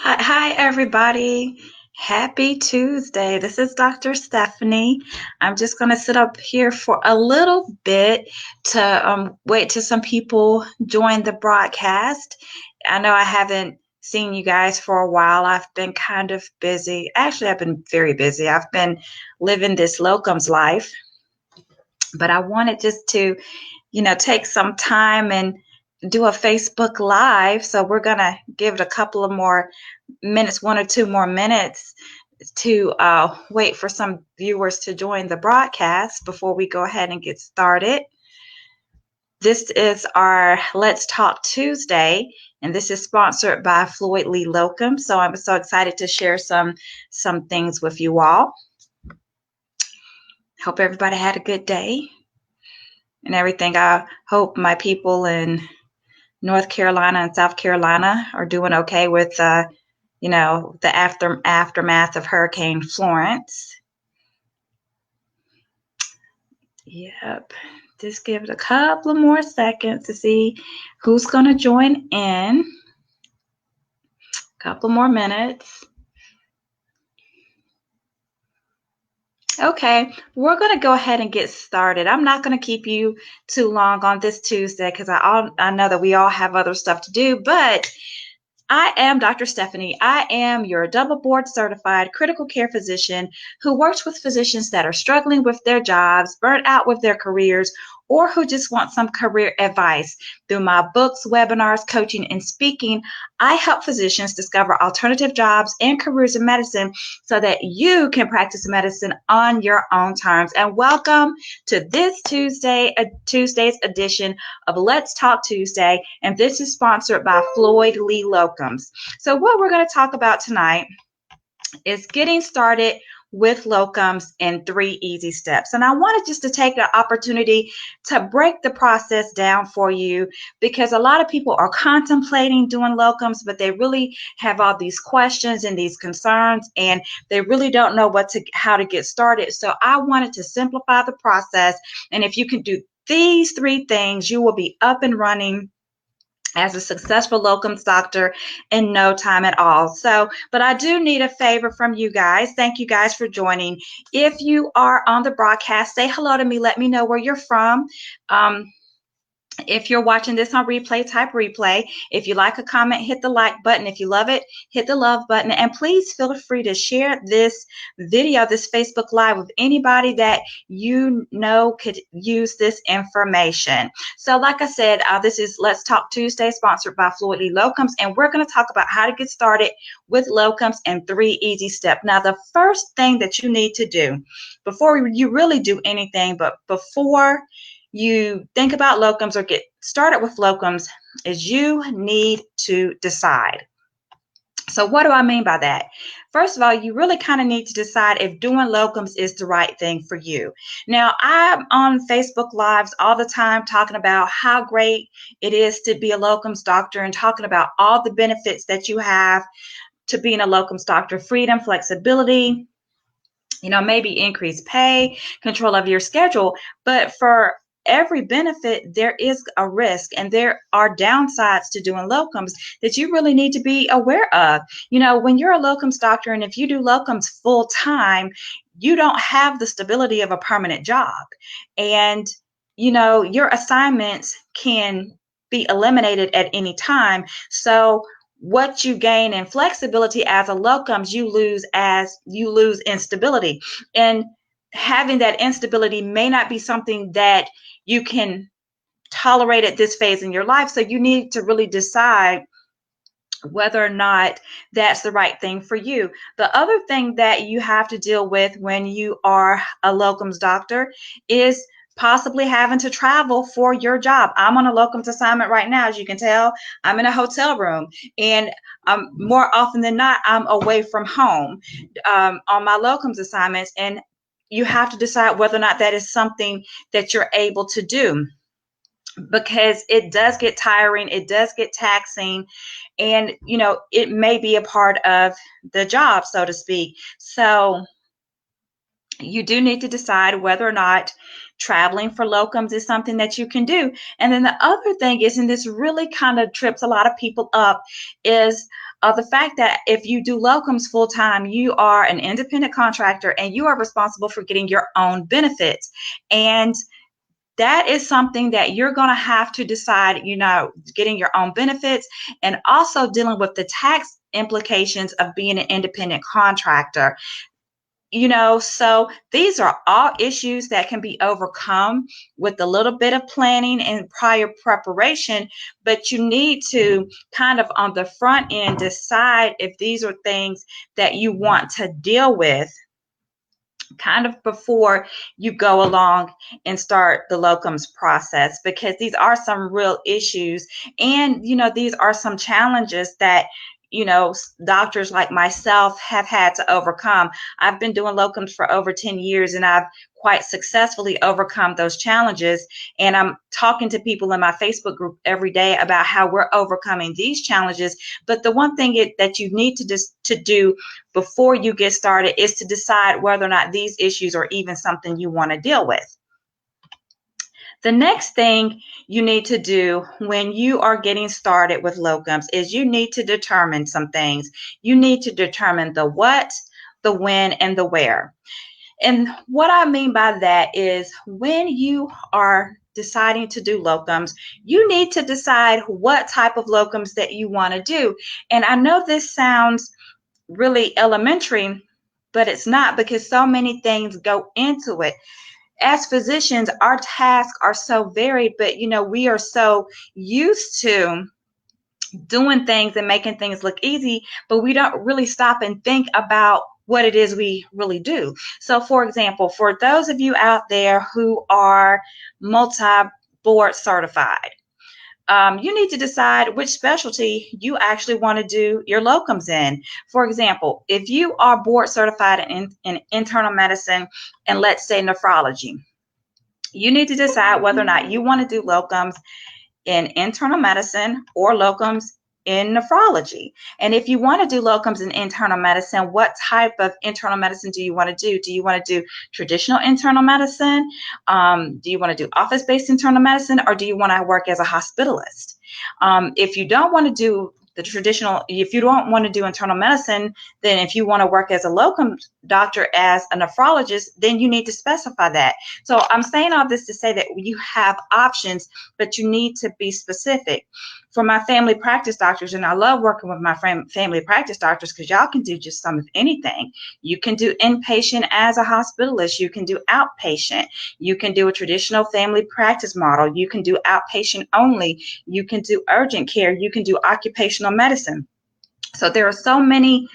Hi, everybody. Happy Tuesday. This is Dr. Stephanie. I'm just going to sit up here for a little bit to wait till some people join the broadcast. I know I haven't seen you guys for a while. I've been kind of busy. Actually, I've been very busy. I've been living this locums life, but I wanted just to take some time and do a Facebook Live. So we're going to give it a couple of more minutes, 1 or 2 more minutes to wait for some viewers to join the broadcast before we go ahead and get started. This is our Let's Talk Tuesday, and this is sponsored by Floyd Lee Locum. So I'm so excited to share some things with you all. Hope everybody had a good day and everything. I hope my people in North Carolina and South Carolina are doing okay with, the aftermath of Hurricane Florence. Yep. Just give it a couple of more seconds to see who's going to join in. Couple more minutes. Okay, we're going to go ahead and get started. I'm not going to keep you too long on this Tuesday because I know that we all have other stuff to do, but I am Dr. Stephanie. I am your double board certified critical care physician who works with physicians that are struggling with their jobs, burnt out with their careers, or who just want some career advice. Through my books, webinars, coaching, and speaking, I help physicians discover alternative jobs and careers in medicine so that you can practice medicine on your own terms. And welcome to this Tuesday's edition of Let's Talk Tuesday. And this is sponsored by Floyd Lee Locums. So what we're going to talk about tonight is getting started with locums in 3 easy steps. And I wanted just to take the opportunity to break the process down for you because a lot of people are contemplating doing locums, but they really have all these questions and these concerns, and they really don't know how to get started. So I wanted to simplify the process. And if you can do these 3 things, you will be up and running as a successful locums doctor in no time at all. So, but I do need a favor from you guys. Thank you guys for joining. If you are on the broadcast, say hello to me. Let me know where you're from. If you're watching this on replay, type replay. If you like a comment, hit the like button. If you love it, hit the love button. And please feel free to share this video, this Facebook Live with anybody that you know could use this information. So like I said, this is Let's Talk Tuesday, sponsored by Floyd Lee Locums. And we're going to talk about how to get started with locums in 3 easy steps. Now, the first thing that you need to do before you really do anything, but before you think about locums or get started with locums, is you need to decide. So what do I mean by that? First of all, you really kind of need to decide if doing locums is the right thing for you. Now, I'm on Facebook Lives all the time talking about how great it is to be a locums doctor and talking about all the benefits that you have to being a locums doctor: freedom, flexibility, maybe increased pay, control of your schedule. But for every benefit, there is a risk, and there are downsides to doing locums that you really need to be aware of. When you're a locums doctor, and if you do locums full time, you don't have the stability of a permanent job. And, your assignments can be eliminated at any time. So what you gain in flexibility as a locums, you lose in stability. And having that instability may not be something that you can tolerate at this phase in your life. So you need to really decide whether or not that's the right thing for you. The other thing that you have to deal with when you are a locums doctor is possibly having to travel for your job. I'm on a locums assignment right now. As you can tell, I'm in a hotel room, and more often than not, I'm away from home on my locums assignments, and you have to decide whether or not that is something that you're able to do, because it does get tiring, it does get taxing, and it may be a part of the job, so to speak. So you do need to decide whether or not traveling for locums is something that you can do. And then the other thing is, and this really kind of trips a lot of people up, is the fact that if you do locums full time, you are an independent contractor and you are responsible for getting your own benefits. And that is something that you're going to have to decide, getting your own benefits and also dealing with the tax implications of being an independent contractor. So these are all issues that can be overcome with a little bit of planning and prior preparation, but you need to kind of on the front end decide if these are things that you want to deal with kind of before you go along and start the locums process, because these are some real issues. And, these are some challenges that, doctors like myself have had to overcome. I've been doing locums for over 10 years and I've quite successfully overcome those challenges. And I'm talking to people in my Facebook group every day about how we're overcoming these challenges. But the one thing that you need to do before you get started is to decide whether or not these issues are even something you want to deal with. The next thing you need to do when you are getting started with locums is you need to determine some things. You need to determine the what, the when, and the where. And what I mean by that is when you are deciding to do locums, you need to decide what type of locums that you want to do. And I know this sounds really elementary, but it's not, because so many things go into it. As physicians, our tasks are so varied, but we are so used to doing things and making things look easy, but we don't really stop and think about what it is we really do. So for example, for those of you out there who are multi-board certified, you need to decide which specialty you actually want to do your locums in. For example, if you are board certified in internal medicine and let's say nephrology, you need to decide whether or not you want to do locums in internal medicine or locums in nephrology. And if you want to do locums in internal medicine, what type of internal medicine do you want to do? Do you want to do traditional internal medicine? Do you want to do office-based internal medicine, or do you want to work as a hospitalist? If you don't want to do the traditional, if you don't want to do internal medicine, then if you want to work as a locum doctor as a nephrologist, then you need to specify that. So I'm saying all this to say that you have options, but you need to be specific. For my family practice doctors, and I love working with my family practice doctors because y'all can do just some of anything. You can do inpatient as a hospitalist. You can do outpatient. You can do a traditional family practice model. You can do outpatient only. You can do urgent care. You can do occupational medicine. So there are so many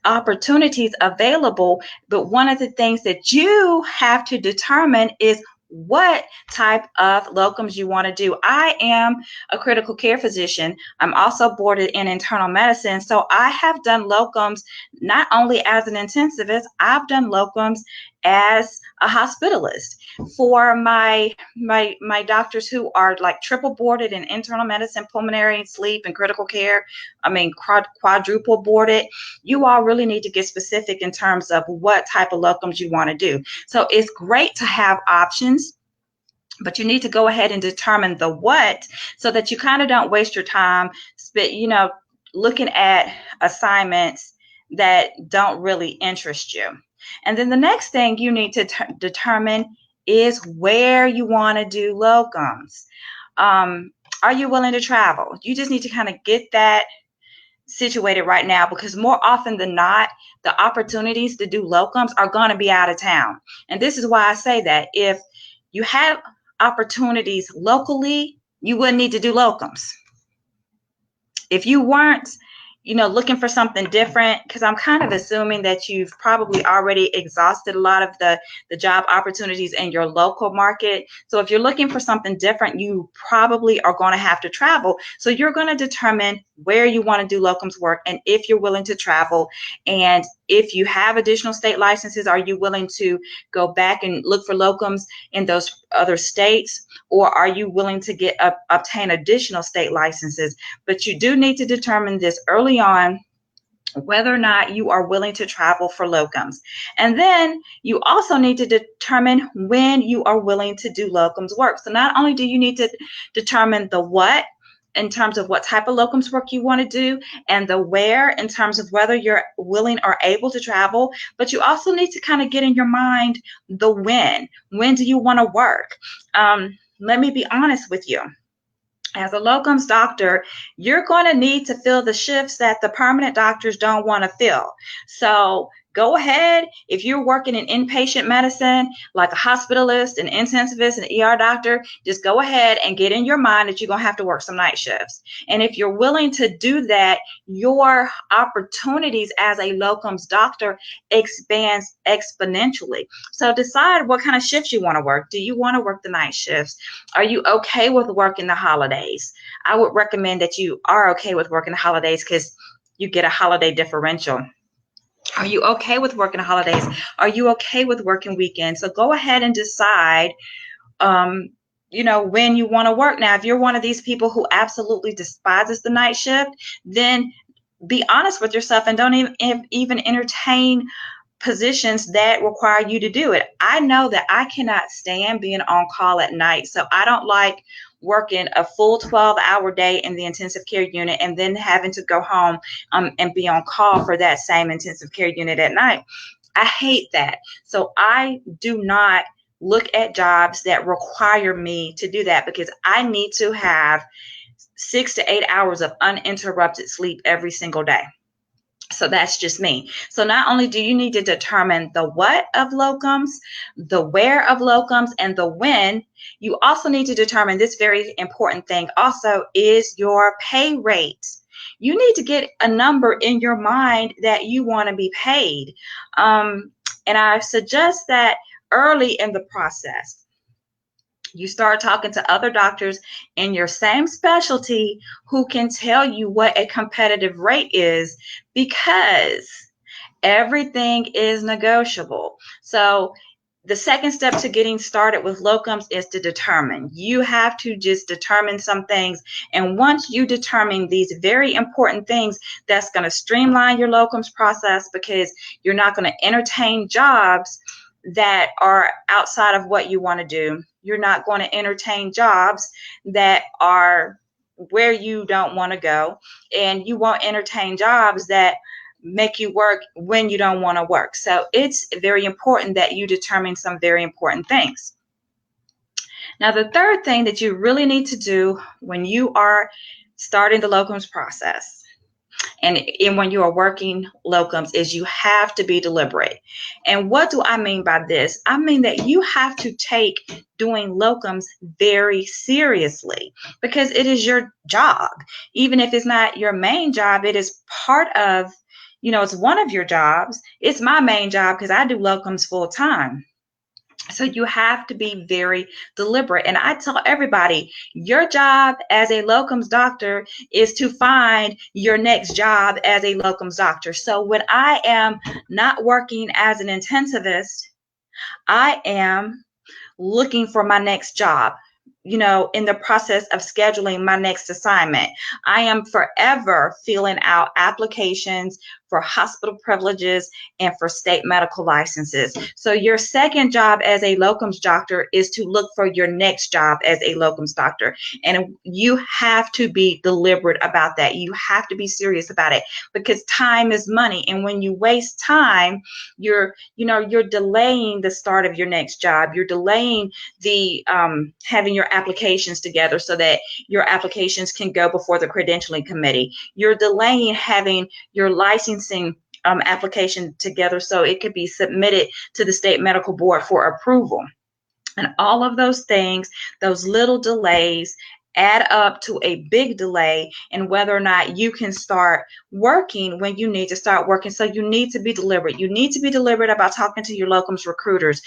opportunities available, but one of the things that you have to determine is what type of locums you want to do. I am a critical care physician. I'm also boarded in internal medicine. So I have done locums not only as an intensivist, I've done locums as a hospitalist. For my doctors who are like triple boarded in internal medicine, pulmonary, sleep, and critical care, quadruple boarded, you all really need to get specific in terms of what type of locums you want to do. So it's great to have options, but you need to go ahead and determine the what so that you kind of don't waste your time looking at assignments that don't really interest you. And then the next thing you need to determine is where you want to do locums. Are you willing to travel? You just need to kind of get that situated right now, because more often than not, the opportunities to do locums are going to be out of town. And this is why I say that if you have opportunities locally, you wouldn't need to do locums. If you weren't, looking for something different, because I'm kind of assuming that you've probably already exhausted a lot of the job opportunities in your local market. So if you're looking for something different, you probably are going to have to travel. So you're going to determine where you want to do locums work and if you're willing to travel. And if you have additional state licenses, are you willing to go back and look for locums in those other states? Or are you willing to obtain additional state licenses? But you do need to determine this early on, whether or not you are willing to travel for locums. And then you also need to determine when you are willing to do locums work. So not only do you need to determine the what in terms of what type of locums work you want to do, and the where in terms of whether you're willing or able to travel. But you also need to kind of get in your mind the when. When do you want to work? Let me be honest with you. As a locums doctor, you're going to need to fill the shifts that the permanent doctors don't want to fill. So go ahead. If you're working in inpatient medicine, like a hospitalist, an intensivist, an ER doctor, just go ahead and get in your mind that you're going to have to work some night shifts. And if you're willing to do that, your opportunities as a locums doctor expands exponentially. So decide what kind of shifts you want to work. Do you want to work the night shifts? Are you okay with working the holidays? I would recommend that you are okay with working the holidays because you get a holiday differential. Are you okay with working the holidays? Are you okay with working weekends? So go ahead and decide, when you want to work. Now, if you're one of these people who absolutely despises the night shift, then be honest with yourself and don't even entertain positions that require you to do it. I know that I cannot stand being on call at night, so I don't like working a full 12-hour day in the intensive care unit and then having to go home and be on call for that same intensive care unit at night. I hate that. So I do not look at jobs that require me to do that because I need to have 6 to 8 hours of uninterrupted sleep every single day. So that's just me. So not only do you need to determine the what of locums, the where of locums, and the when, you also need to determine this very important thing also is your pay rate. You need to get a number in your mind that you want to be paid. And I suggest that early in the process, you start talking to other doctors in your same specialty who can tell you what a competitive rate is, because everything is negotiable. So the second step to getting started with locums is to determine. You have to just determine some things. And once you determine these very important things, that's going to streamline your locums process, because you're not going to entertain jobs that are outside of what you want to do. You're not going to entertain jobs that are where you don't want to go. And you won't entertain jobs that make you work when you don't want to work. So it's very important that you determine some very important things. Now, the third thing that you really need to do when you are starting the locums process and when you are working locums is you have to be deliberate. And what do I mean by this? I mean that you have to take doing locums very seriously, because it is your job. Even if it's not your main job, it is part of, it's one of your jobs. It's my main job because I do locums full time. So you have to be very deliberate. And I tell everybody, your job as a locums doctor is to find your next job as a locums doctor. So when I am not working as an intensivist, I am looking for my next job, in the process of scheduling my next assignment. I am forever filling out applications for hospital privileges and for state medical licenses. So your second job as a locums doctor is to look for your next job as a locums doctor. And you have to be deliberate about that. You have to be serious about it, because time is money. And when you waste time, you're delaying the start of your next job. You're delaying the having your applications together so that your applications can go before the credentialing committee. You're delaying having your licensing application together so it could be submitted to the state medical board for approval. And all of those things, those little delays, add up to a big delay in whether or not you can start working when you need to start working. So you need to be deliberate. You need to be deliberate about talking to your locums recruiters.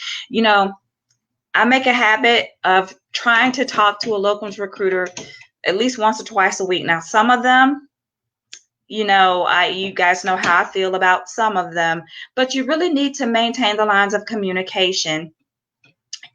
I make a habit of trying to talk to a locums recruiter at least once or twice a week. Now, some of them, you guys know how I feel about some of them, but you really need to maintain the lines of communication.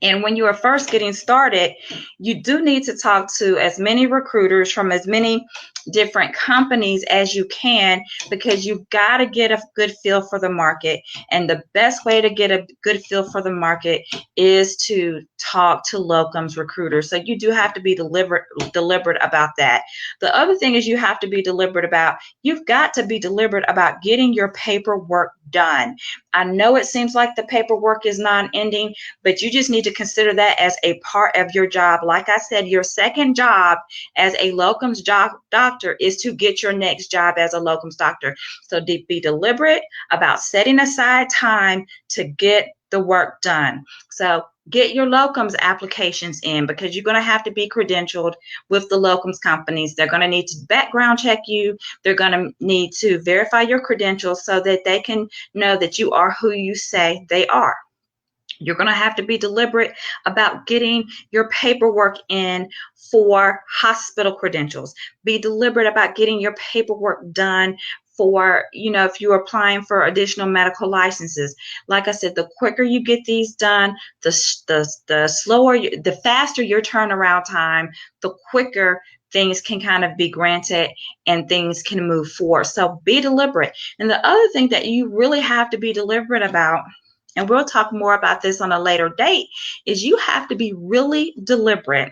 And when you are first getting started, you do need to talk to as many recruiters from as many, different companies as you can, because you've got to get a good feel for the market. And the best way to get a good feel for the market is to talk to locums recruiters. So you do have to be deliberate about that. The other thing is you have to be deliberate about, you've got to be deliberate about getting your paperwork done. I know it seems like the paperwork is non-ending, but you just need to consider that as a part of your job. Like I said, your second job as a locums doctor is to get your next job as a locums doctor. So be deliberate about setting aside time to get the work done. So get your locums applications in, because you're going to have to be credentialed with the locums companies. They're going to need to background check you. They're going to need to verify your credentials so that they can know that you are who you say they are. You're going to have to be deliberate about getting your paperwork in for hospital credentials. Be deliberate about getting your paperwork done for, if you're applying for additional medical licenses. Like I said, the quicker you get these done, the slower, the faster your turnaround time, the quicker things can kind of be granted and things can move forward. So be deliberate. And the other thing that you really have to be deliberate about, and we'll talk more about this on a later date, is you have to be really deliberate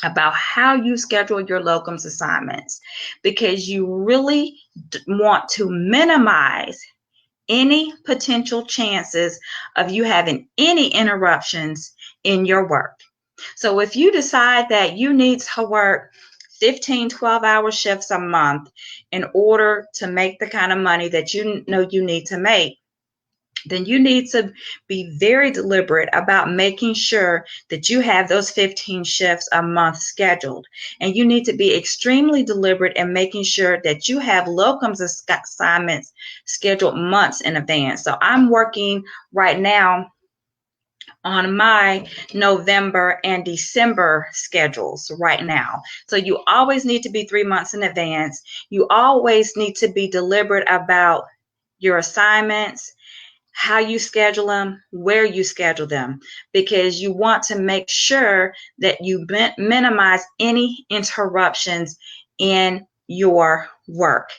about how you schedule your locums assignments, because you really want to minimize any potential chances of you having any interruptions in your work. So if you decide that you need to work 15, 12-hour shifts a month in order to make the kind of money that you know you need to make, then you need to be very deliberate about making sure that you have those 15 shifts a month scheduled. And you need to be extremely deliberate in making sure that you have locums assignments scheduled months in advance. So I'm working right now on my November and December schedules right now. So you always need to be 3 months in advance. You always need to be deliberate about your assignments, how you schedule them, where you schedule them, because you want to make sure that you minimize any interruptions in your work.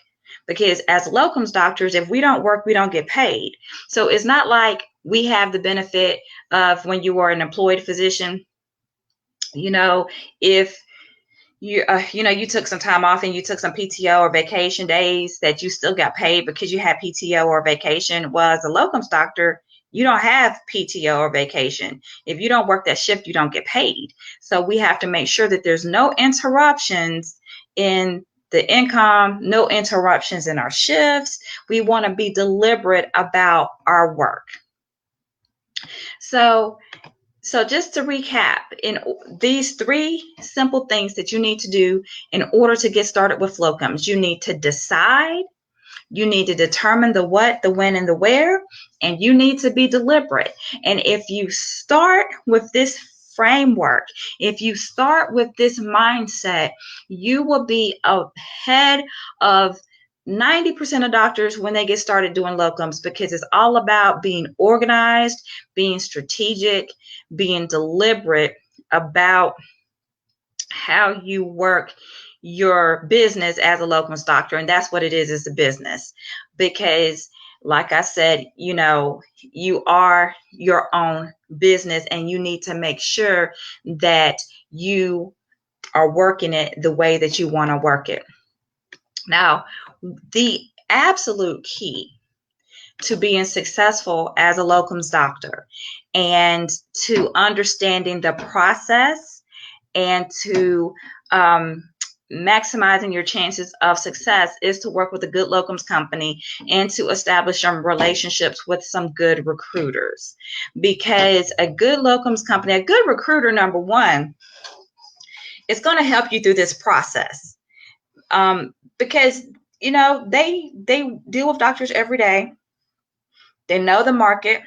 Because as locums doctors, if we don't work, we don't get paid. So it's not like we have the benefit of when you are an employed physician. If you took some time off and you took some PTO or vacation days, that you still got paid because you had PTO or vacation. Well, as a locums doctor, you don't have PTO or vacation. If you don't work that shift, you don't get paid. So we have to make sure that there's no interruptions in the income, no interruptions in our shifts. We want to be deliberate about our work. So just to recap, in these 3 simple things that you need to do in order to get started with locums: you need to decide, you need to determine the what, the when, and the where, and you need to be deliberate. And if you start with this framework, if you start with this mindset, you will be ahead of 90% of doctors when they get started doing locums, because it's all about being organized, being strategic, being deliberate about how you work your business as a locums doctor. And that's what it is a business. Because like I said, you are your own business, and you need to make sure that you are working it the way that you want to work it. Now, the absolute key to being successful as a locums doctor and to understanding the process and to maximizing your chances of success is to work with a good locums company and to establish some relationships with some good recruiters. Because a good locums company, a good recruiter, number one, is going to help you through this process. Because they deal with doctors every day. They know the market.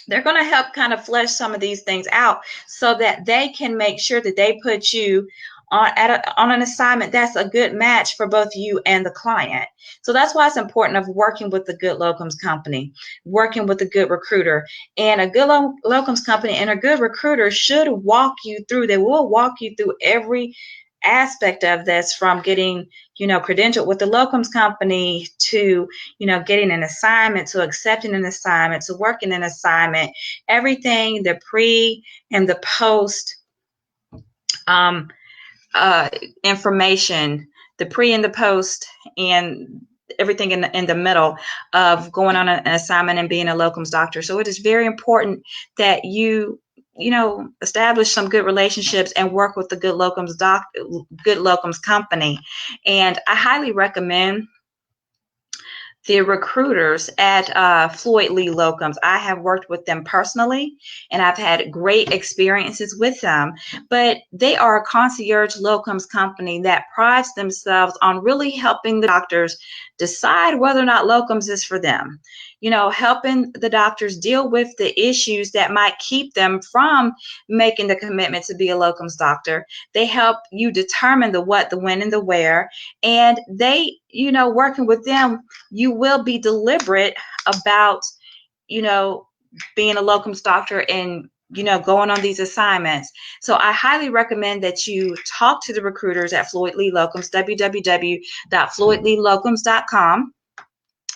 They're going to help kind of flesh some of these things out so that they can make sure that they put you on an assignment that's a good match for both you and the client. So that's why it's important of working with a good locums company, working with a good recruiter. And a good locums company and a good recruiter should walk you through, they will walk you through every aspect of this, from getting, credentialed with the locums company to, getting an assignment, to accepting an assignment, to working an assignment, everything, the pre and the post um, information, the pre and the post, and everything in the middle of going on an assignment and being a locums doctor. So it is very important that you establish some good relationships and work with the good locums company. And I highly recommend the recruiters at Floyd Lee Locums. I have worked with them personally, and I've had great experiences with them. But they are a concierge locums company that prides themselves on really helping the doctors decide whether or not locums is for them. Helping the doctors deal with the issues that might keep them from making the commitment to be a locums doctor. They help you determine the what, the when, and the where. And they, working with them, you will be deliberate about, being a locums doctor and, going on these assignments. So I highly recommend that you talk to the recruiters at Floyd Lee Locums, www.floydleelocums.com.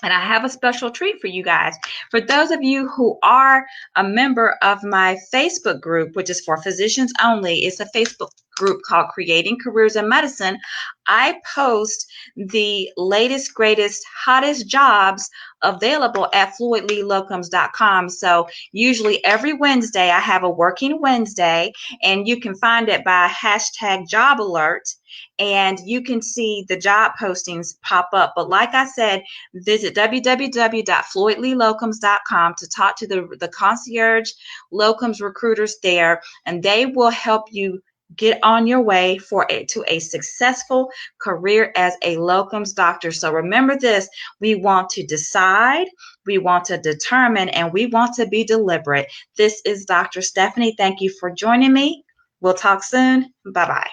And I have a special treat for you guys. For those of you who are a member of my Facebook group, which is for physicians only, it's a Facebook group called Creating Careers in Medicine. I post the latest, greatest, hottest jobs available at floydleelocums.com. So usually every Wednesday, I have a working Wednesday, and you can find it by hashtag job alert. And you can see the job postings pop up. But like I said, visit www.floydleelocums.com to talk to the concierge locums recruiters there, and they will help you get on your way to a successful career as a locums doctor. So remember this: we want to decide, we want to determine, and we want to be deliberate. This is Dr. Stephanie. Thank you for joining me. We'll talk soon. Bye-bye.